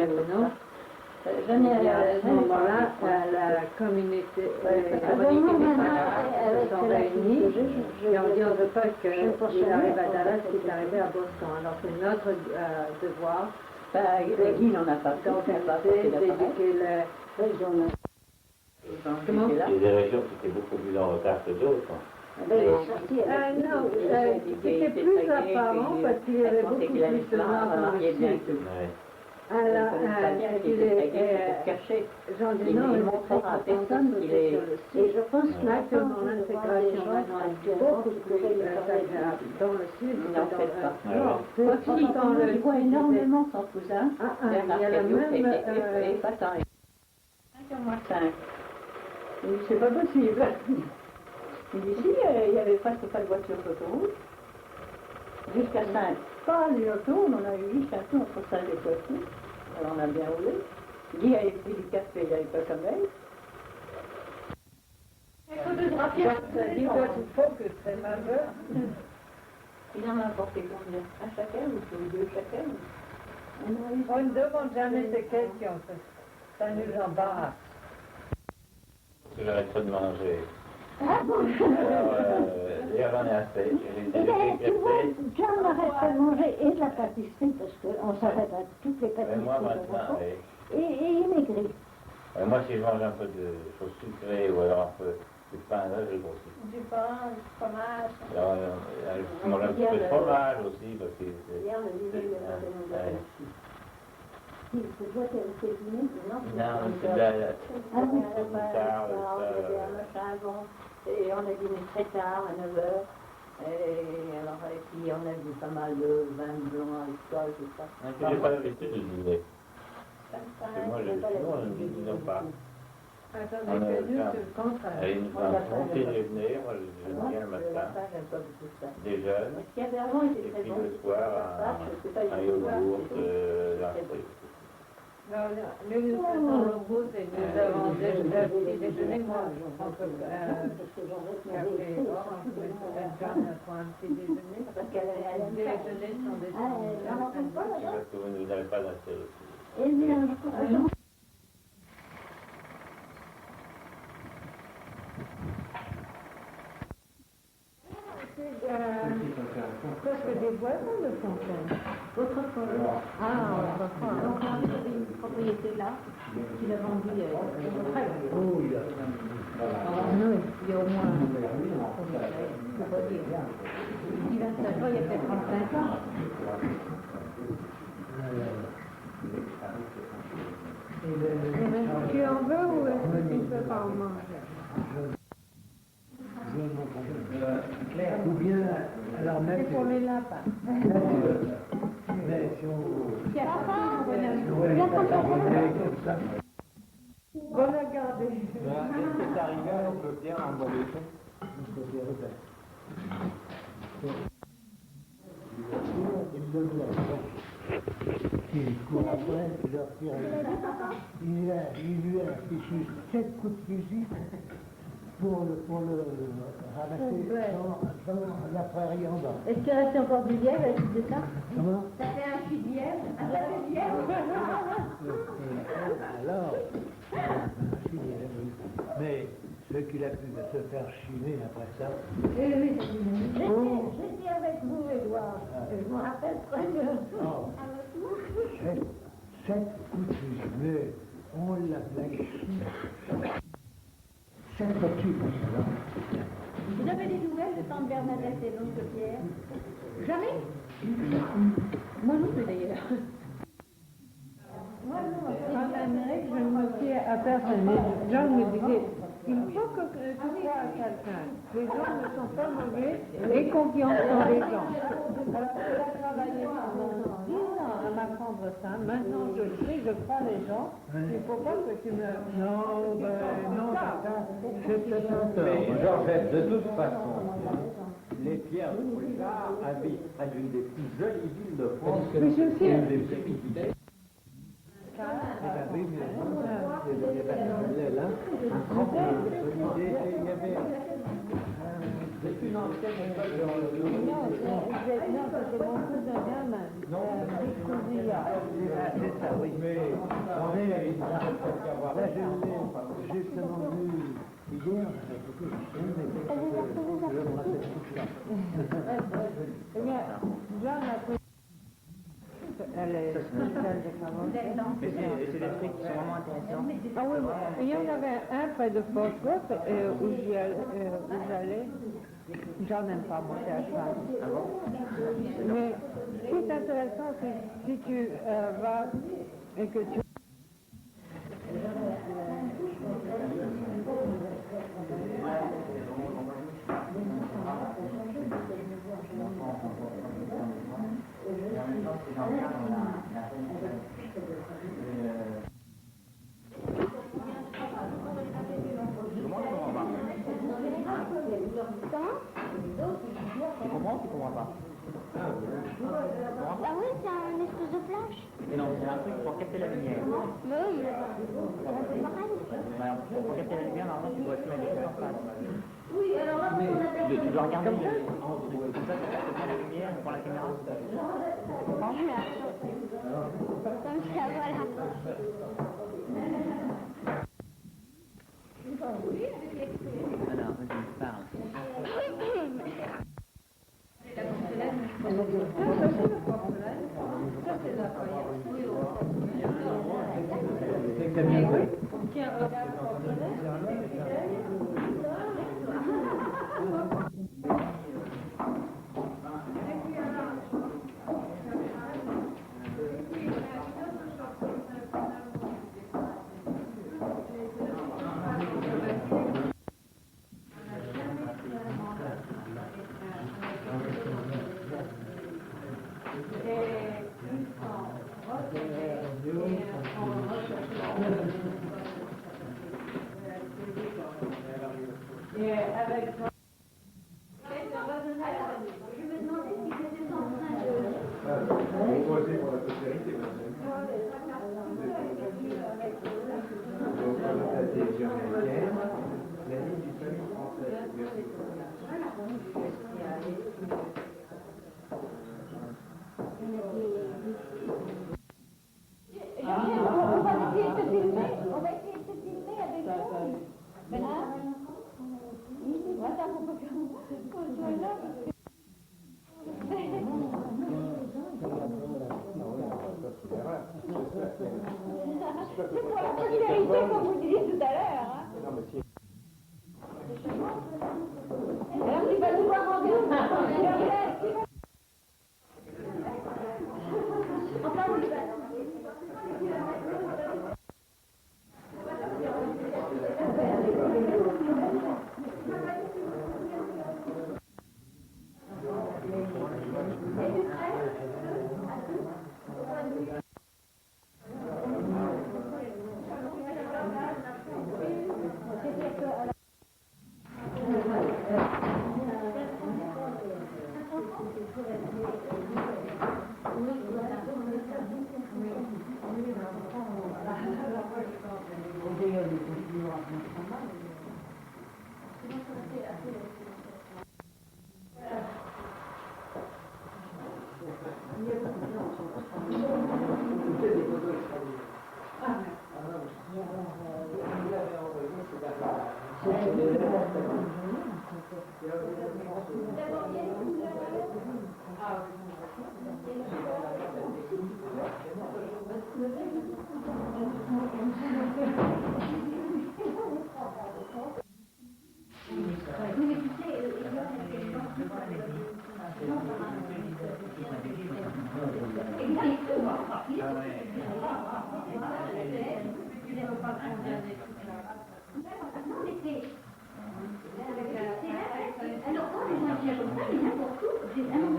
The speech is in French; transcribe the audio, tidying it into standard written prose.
non. Jamais Et à ce moment-là, la communauté, les se sont réunis et on dit on ne veut pas qu'il arrive à Dallas ce qui est arrivé à Boston. Alors c'est notre devoir Guy n'en a pas d'éduquer les... Comment? Il y a des régions qui étaient beaucoup plus en retard que d'autres. Non, c'était plus apparent parce qu'il y avait beaucoup plus de nord dans le sud. Alors, Jean Denon ne montrera à personne qu'il est sur le sud. Et je pense que actuellement l'intégration est beaucoup plus agréable dans le sud que dans le nord. Je vois énormément son cousin. Il y a la même... Il dit, c'est pas possible. Il dit, si, il n'y avait presque pas de voiture d'autoroute. Jusqu'à Saint, pas les autos, on en a eu juste un peu entre Saint et Poitiers. Alors on a bien roulé. Guy avait pris du café, il n'avait pas comme elle. Il doit tout focus, c'est malheureux. Il en a apporté combien? Un chacun ou deux chacun? On ne demande jamais ces questions, ça nous embarrasse. J'arrête pas de manger. Ah bon? Alors, j'en ai assez. Tu vois, John n'arrête pas de manger et de la pâtisserie, parce qu'on s'arrête à toutes les pâtisseries. Moi maintenant, et il maigrit. Moi si je mange un peu de choses sucrées ou alors un peu de pain, là je grossis. Du pain, du fromage. Alors, je mange un petit peu de fromage aussi, parce que Hier, le dîner, il y avait c'est toi qui as cuisiné, non? Non, c'est là. Ah oui, et on a dîné très tard, à 9h. Et puis on a vu pas mal de vin blanc, alcool, tout ça. Je n'ai pas l'habitude de dîner. Moi, je ne dîne pas. Attendez, que nous, c'est le contraire. Un petit déjeuner, moi je viens le matin, déjeune, et puis le soir, un yogourt, Non, nous faisons le rose et nous avons un petit déjeuner. Moi, on peut café, on peut mettre un petit déjeuner. Les déjeuners sont des parce que vous n'avez pas d'interruption. Presque des voisins de Fontaine. Autrefois. Autrefois. Donc, il y avait une propriété là, qu'il a vendue très haut. Il y a au moins, je ne peux pas dire, il dit 25 ans, il y a peut-être 35 ans. Tu en veux ou est-ce que tu ne peux pas en manger? Ou bien, alors même. C'est pour les lapins. Mais si on. Comme ça. Bon à garder. Est-ce que ça rigole, on peut bien envoyer ça? Il court après, il leur tire. Il lui a fichu 7 coups de fusil pour le ramasser dans la prairie en bas. Est-ce qu'il reste encore du lièvre à de ça? Comment? Ça fait un cul de lièvre? Un cul de lièvre? Alors, mais ce qu'il a pu se faire chiner après ça. J'étais avec vous, Édouard. Je me rappelle très bien. Oh. 7 coups de fusil, mais on l'a flanché. 7 coups. Vous avez des nouvelles de tante Bernadette et l'oncle Pierre? Jamais? Moi non plus d'ailleurs. Moi non, en Amérique, je ne me fiais à personne. Les gens me disaient, il faut que tu crois à quelqu'un. Les gens ne sont pas mauvais, aie confiance dans les gens. Alors, il a travaillé pendant 10 ans à m'apprendre ça. Maintenant, je le sais, je crois les gens. Il ne faut pas que tu me... Non, non, je te sens. Mais Georgette, de toute façon, les Pierres de Bouchard habitent à une des plus jolies villes de France. Mais je sais. Une des plus petites. C'est une ancienne école de Non, c'est mon cousin Germain. Non, Mais on est là, je l'ai justement vu hier, je me rappelle tout ça. Eh bien, Jeanne a pris. Elle est spéciale de Cameroun. Mais c'est des trucs qui sont vraiment intéressants. Ah oui, il y en avait un près de Fort Worth où j'allais. J'en aime pas monter à cheval. Ah bon? Mais ce qui est intéressant, c'est si tu vas et que tu... Tu comprends ou tu comprends pas? Ah oui, c'est un espèce de flash. Mais non, c'est un truc pour capter la lumière. Mais oui, c'est pareil. Alors, pour capter la lumière, normalement, tu dois te mettre les en face. Oui, alors là, on appelle Tu dois regarder comme ça, tu captes la lumière pour la caméra. comme ça, voilà. Alors, vas-y, parle. Et avec... Je me demandais si c'était en train de... On voici pour la postérité, donc, la télévision américaine, la ligne du famille française. On va essayer de te filmer. On va essayer de te filmer avec vous. Attends, faut pas qu'on soit là. C'est pour la postérité, comme vous disiez tout à l'heure. Hein. Alors, tu vas nous voir en deux. Enfin, oui, Alors, quand les gens viennent comme ça, mais n'importe où, c'est vraiment